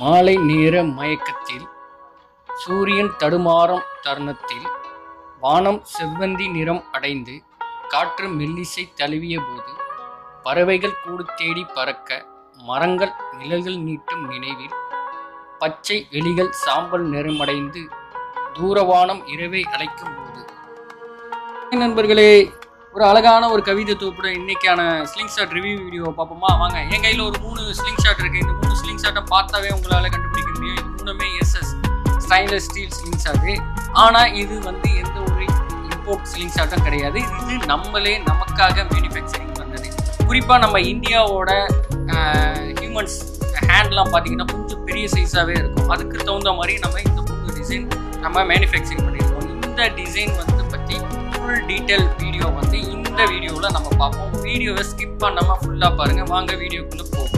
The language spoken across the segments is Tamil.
மாலை நேர மயக்கத்தில் சூரியன் தடுமாறும் தருணத்தில் வானம் செவ்வந்தி நிறம் அடைந்து காற்று மெல்லிசை தழுவிய போது பறவைகள் கூடு தேடி பறக்க மரங்கள் நிழல்கள் நீட்டும் நினைவில் பச்சை வெளிகள் சாம்பல் நிறமடைந்து தூரவானம் இரவை அழைக்கும் போது. நண்பர்களே, ஒரு அழகான ஒரு கவிதை தொகுப்புட இன்னைக்கான ஸ்லிங் ஷாட் ரிவ்யூ வீடியோ பார்ப்போமா? வாங்க. என் கையில் ஒரு 3 ஸ்லிங் ஷாட் இருக்குது. இந்த 3 ஸ்லிங் ஷாட்டை பார்த்தாவே உங்களால் கண்டுபிடிக்க முடியும். இது 3மே SS stainless steel sling shot. ஆனால் இது வந்து எந்த ஒரு இம்போர்ட் ஸ்லிங் ஷாட்டும் கிடையாது. இது நம்மளே நமக்காக மேனுஃபேக்சரிங் பண்ணது. குறிப்பாக நம்ம இந்தியாவோட ஹியூமன்ஸ் ஹேண்ட்லாம் பார்த்தீங்கன்னா கொஞ்சம் பெரிய சைஸாகவே இருக்கும். அதுக்கு தகுந்த மாதிரி நம்ம இந்த 3 டிசைன் நம்ம மேனுஃபேக்சரிங் பண்ணியிருக்கோம். இந்த டிசைன் வந்து பற்றி ஃபுல் டீட்டெயில் வீடியோ வந்து இந்த வீடியோவில் நம்ம பார்ப்போம். வீடியோவை ஸ்கிப் பண்ணாமல் ஃபுல்லாக பாருங்கள். வாங்க வீடியோக்குள்ளே போவோம்.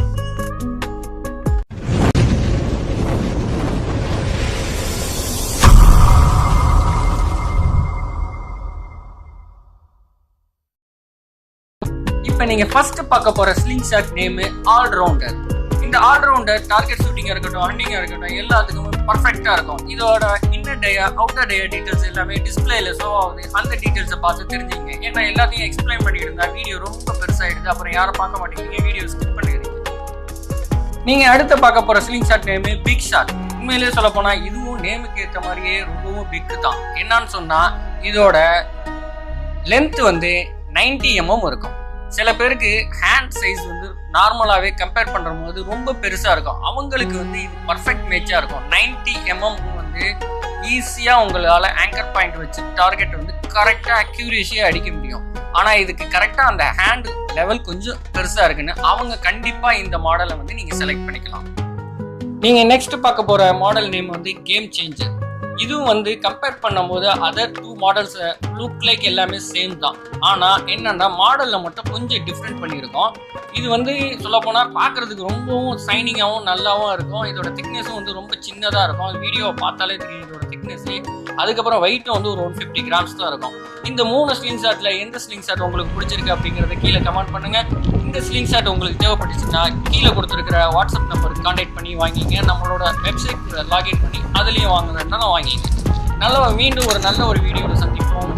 இப்போ நீங்கள் ஃபர்ஸ்ட் பார்க்க போகிற ஸ்லிங் ஷாட் நேமு ஆல்ரவுண்டர். இந்த ஆல்ரவுண்டர் டார்கெட் ஷூட்டிங்காக இருக்கட்டும், ஹண்டிங்காக இருக்கட்டும், எல்லாத்துக்குமே பர்ஃபெக்டாக இருக்கும். இதோட இன்னர் டேயா அவுட்டர் டேயா டீட்டெயில்ஸ் எல்லாமே டிஸ்பிளேல ஷோ ஆகுது. அந்த டீட்டெயில்ஸை பார்த்து தெரிஞ்சுங்க. ஏன்னா எல்லாத்தையும் எக்ஸ்பிளைன் பண்ணிட்டு இருந்தா வீடியோ ரொம்ப பெருசாகிடுது. அப்புறம் யாரும் பார்க்க மாட்டேங்கிறீங்க, வீடியோ ஸ்கிப் பண்ணிடுறீங்க. நீங்கள் அடுத்து பார்க்க போகிற slingshot name big shot. உண்மையிலேயே சொல்ல போனால் இதுவும் நேமுக்கு ஏற்ற மாதிரியே ரொம்பவும் பிக்கு தான். என்னன்னு சொன்னால் இதோட லென்த் வந்து 90 mm இருக்கும். சில பேருக்கு ஹேண்ட் சைஸ் வந்து நார்மலாகவே கம்பேர் பண்ணுற போது ரொம்ப பெருசாக இருக்கும். அவங்களுக்கு வந்து இது பர்ஃபெக்ட் மேட்சாக இருக்கும். 90 mm வந்து ஈஸியாக உங்களால் ஆங்கர் பாயிண்ட் வச்சு டார்கெட் வந்து கரெக்டாக அக்யூரேசியாக அடிக்க முடியும். ஆனால் இதுக்கு கரெக்டாக அந்த ஹேண்ட் லெவல் கொஞ்சம் பெருசாக இருக்குன்னு அவங்க கண்டிப்பாக இந்த மாடலை வந்து நீங்கள் செலக்ட் பண்ணிக்கலாம். நீங்கள் நெக்ஸ்ட் பார்க்க போகிற மாடல் நேம் வந்து கேம் சேஞ்சர். இதுவும் வந்து கம்பேர் பண்ணும்போது அதர் 2 மாடல்ஸ் லுக் லைக் எல்லாமே சேம் தான். ஆனால் என்னென்னா மாடலில் மட்டும் கொஞ்சம் டிஃப்ரெண்ட் பண்ணியிருக்கோம். இது வந்து சொல்லப்போனால் பார்க்குறதுக்கு ரொம்பவும் சைனிங்காகவும் நல்லாவும் இருக்கும். இதோட திக்னஸும் வந்து ரொம்ப சின்னதாக இருக்கும். வீடியோவை பார்த்தாலே தெரியும் இதோட திக்னஸ்ஸு. அதுக்கப்புறம் வெயிட்டும் வந்து ஒரு 150 கிராம்ஸ் தான் இருக்கும். இந்த 3 ஸ்லிங் ஷாட்டில் எந்த ஸ்லிங் ஷாட் உங்களுக்கு பிடிச்சிருக்கு அப்படிங்கிறத கீழே கமெண்ட் பண்ணுங்கள். இந்த ஸ்லிங் ஷாட் உங்களுக்கு தேவைப்பட்டுச்சுன்னா கீழே கொடுத்துருக்கிற வாட்ஸ்அப் நம்பருக்கு கான்டாக்ட் பண்ணி வாங்கிங்க. நம்மளோட வெப்சைட் லாகின் பண்ணி அதுலேயும் வாங்குறதுனால வாங்கிங்க. மீண்டும் ஒரு நல்ல ஒரு வீடியோவில் சந்திப்போம்.